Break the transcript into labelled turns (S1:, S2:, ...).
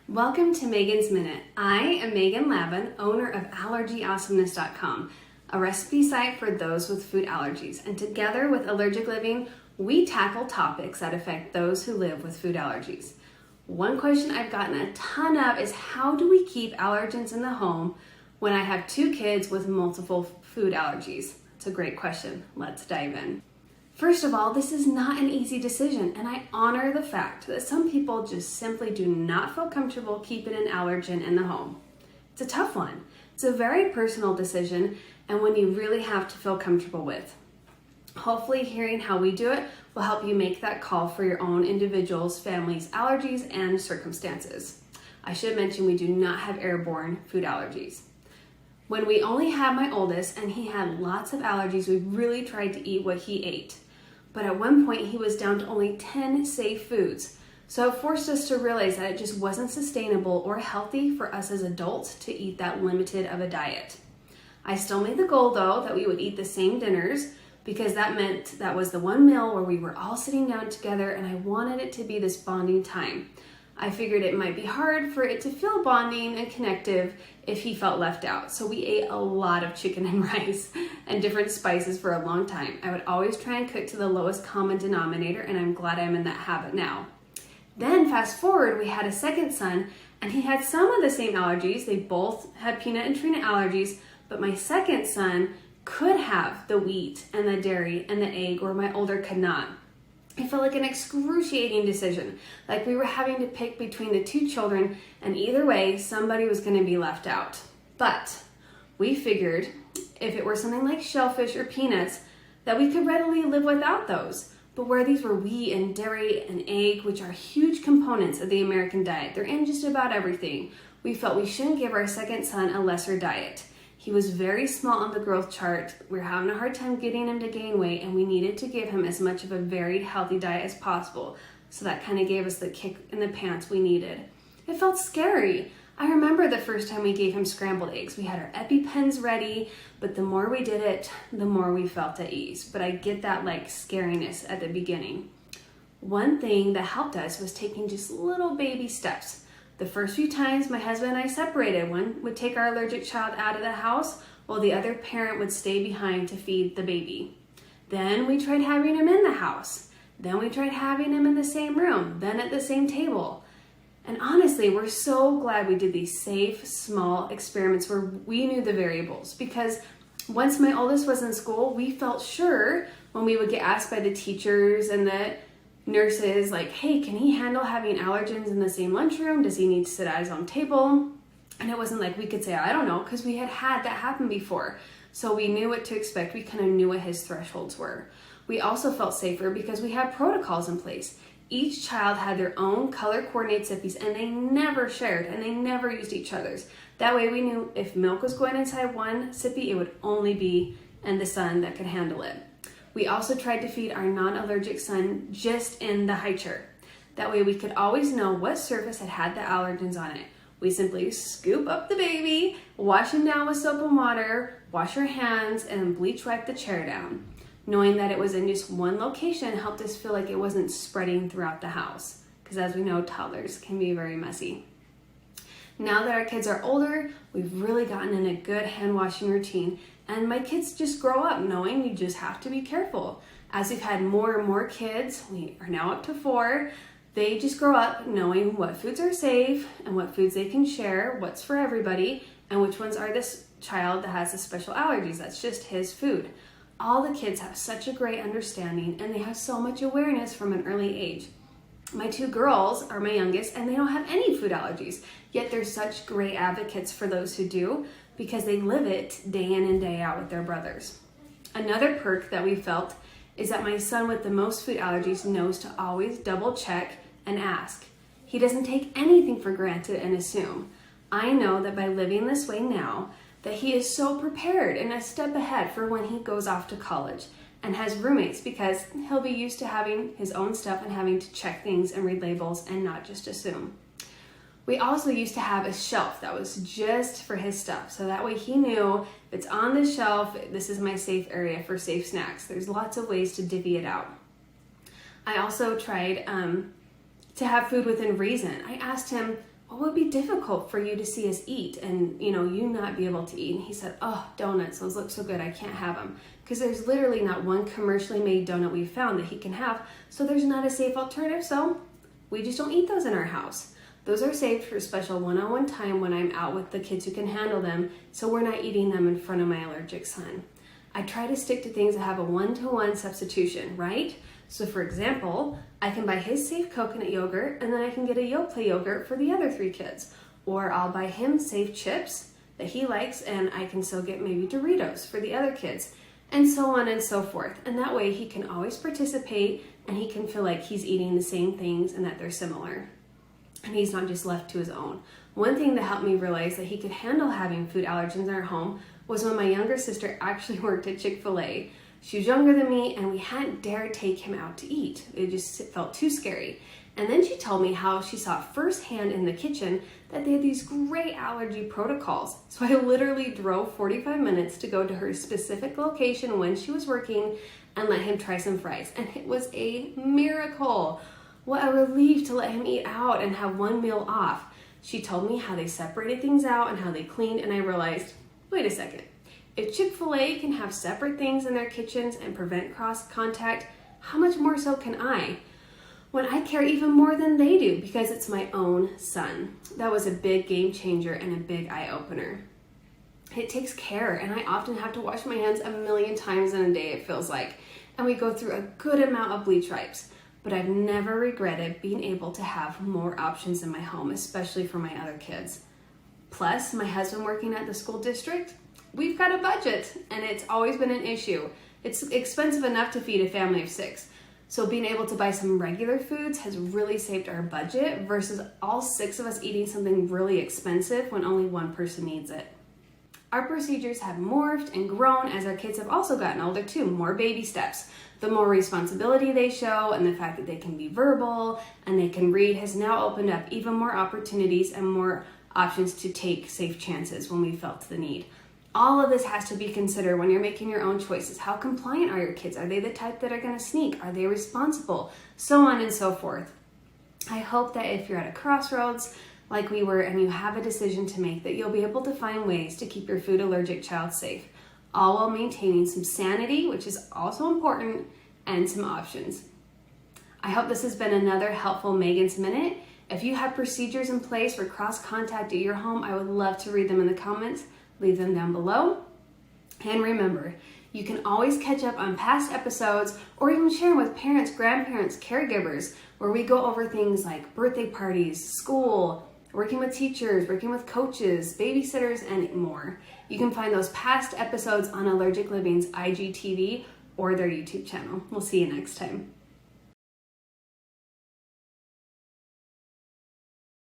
S1: Welcome to Megan's Minute. I am Megan Lavin, owner of AllergyAwesomeness.com, a recipe site for those with food allergies. And together with Allergic Living, we tackle topics that affect those who live with food allergies. One question I've gotten a ton of is how do we keep allergens in the home when I have two kids with multiple food allergies? It's a great question. Let's dive in. First of all, this is not an easy decision, and I honor the fact that some people just simply do not feel comfortable keeping an allergen in the home. It's a tough one. It's a very personal decision and one you really have to feel comfortable with. Hopefully, hearing how we do it will help you make that call for your own individual's family's allergies and circumstances. I should mention we do not have airborne food allergies. When we only had my oldest and he had lots of allergies, we really tried to eat what he ate. But at one point, he was down to only 10 safe foods. So it forced us to realize that it just wasn't sustainable or healthy for us as adults to eat that limited of a diet. I still made the goal, though, that we would eat the same dinners because that meant that was the one meal where we were all sitting down together and I wanted it to be this bonding time. I figured it might be hard for it to feel bonding and connective if he felt left out. So we ate a lot of chicken and rice and different spices for a long time. I would always try and cook to the lowest common denominator, and I'm glad I'm in that habit now. Then fast forward, we had a second son and he had some of the same allergies. They both had peanut and tree nut allergies, but my second son could have the wheat and the dairy and the egg where my older could not. It felt like an excruciating decision, like we were having to pick between the two children, and either way, somebody was going to be left out. But we figured if it were something like shellfish or peanuts, that we could readily live without those. But where these were wheat and dairy and egg, which are huge components of the American diet, they're in just about everything, we felt we shouldn't give our second son a lesser diet. He was very small on the growth chart. We were having a hard time getting him to gain weight, and we needed to give him as much of a varied, healthy diet as possible. So that kind of gave us the kick in the pants we needed. It felt scary. I remember the first time we gave him scrambled eggs. We had our EpiPens ready, but the more we did it, the more we felt at ease. But I get that scariness at the beginning. One thing that helped us was taking just little baby steps. The first few times my husband and I separated, one would take our allergic child out of the house while the other parent would stay behind to feed the baby. Then we tried having him in the house. Then we tried having him in the same room, then at the same table. And honestly, we're so glad we did these safe, small experiments where we knew the variables, because once my oldest was in school, we felt sure when we would get asked by the teachers and the nurses, hey, can he handle having allergens in the same lunchroom? Does he need to sit at his own table? And it wasn't like we could say, I don't know, because we had that happen before. So we knew what to expect. We kind of knew what his thresholds were. We also felt safer because we had protocols in place. Each child had their own color-coordinated sippies, and they never shared, and they never used each other's. That way we knew if milk was going inside one sippy, it would only be in the son that could handle it. We also tried to feed our non-allergic son just in the high chair. That way we could always know what surface had the allergens on it. We simply scoop up the baby, wash him down with soap and water, wash our hands, and bleach wipe the chair down. Knowing that it was in just one location helped us feel like it wasn't spreading throughout the house, because as we know, toddlers can be very messy. Now that our kids are older, we've really gotten in a good hand washing routine, and my kids just grow up knowing you just have to be careful. As we've had more and more kids, we are now up to 4, they just grow up knowing what foods are safe and what foods they can share, what's for everybody, and which ones are this child that has the special allergies. That's just his food. All the kids have such a great understanding, and they have so much awareness from an early age. My 2 girls are my youngest, and they don't have any food allergies, yet they're such great advocates for those who do, because they live it day in and day out with their brothers. Another perk that we felt is that my son with the most food allergies knows to always double check and ask. He doesn't take anything for granted and assume. I know that by living this way now, that he is so prepared and a step ahead for when he goes off to college and has roommates, because he'll be used to having his own stuff and having to check things and read labels and not just assume. We also used to have a shelf that was just for his stuff. So that way he knew if it's on the shelf, this is my safe area for safe snacks. There's lots of ways to divvy it out. I also tried to have food within reason. I asked him, what would be difficult for you to see us eat and, you not be able to eat? And he said, oh, donuts, those look so good, I can't have them. Because there's literally not one commercially made donut we've found that he can have, so there's not a safe alternative, so we just don't eat those in our house. Those are saved for special one-on-one time when I'm out with the kids who can handle them, so we're not eating them in front of my allergic son. I try to stick to things that have a one-to-one substitution, right? So for example, I can buy his safe coconut yogurt and then I can get a Yoplait yogurt for the other 3 kids. Or I'll buy him safe chips that he likes and I can still get maybe Doritos for the other kids. And so on and so forth. And that way he can always participate and he can feel like he's eating the same things and that they're similar. And he's not just left to his own. One thing that helped me realize that he could handle having food allergens in our home was when my younger sister actually worked at Chick-fil-A. She was younger than me and we hadn't dared take him out to eat. It just felt too scary. And then she told me how she saw firsthand in the kitchen that they had these great allergy protocols. So I literally drove 45 minutes to go to her specific location when she was working and let him try some fries. And it was a miracle. What a relief to let him eat out and have one meal off. She told me how they separated things out and how they cleaned, and I realized, wait a second. If Chick-fil-A can have separate things in their kitchens and prevent cross contact, how much more so can I? When I care even more than they do because it's my own son. That was a big game changer and a big eye opener. It takes care, and I often have to wash my hands a million times in a day, it feels like. And we go through a good amount of bleach wipes. But I've never regretted being able to have more options in my home, especially for my other kids. Plus, my husband working at the school district, we've got a budget, and it's always been an issue. It's expensive enough to feed a family of 6. So being able to buy some regular foods has really saved our budget versus all 6 of us eating something really expensive when only one person needs it. Our procedures have morphed and grown as our kids have also gotten older too, more baby steps. The more responsibility they show and the fact that they can be verbal and they can read has now opened up even more opportunities and more options to take safe chances when we felt the need. All of this has to be considered when you're making your own choices. How compliant are your kids? Are they the type that are going to sneak? Are they responsible? So on and so forth. I hope that if you're at a crossroads like we were and you have a decision to make, that you'll be able to find ways to keep your food allergic child safe, all while maintaining some sanity, which is also important, and some options. I hope this has been another helpful Megan's Minute. If you have procedures in place for cross-contact at your home, I would love to read them in the comments. Leave them down below. And remember, you can always catch up on past episodes or even share with parents, grandparents, caregivers, where we go over things like birthday parties, school, working with teachers, working with coaches, babysitters, and more. You can find those past episodes on Allergic Living's IGTV or their YouTube channel. We'll see you next time.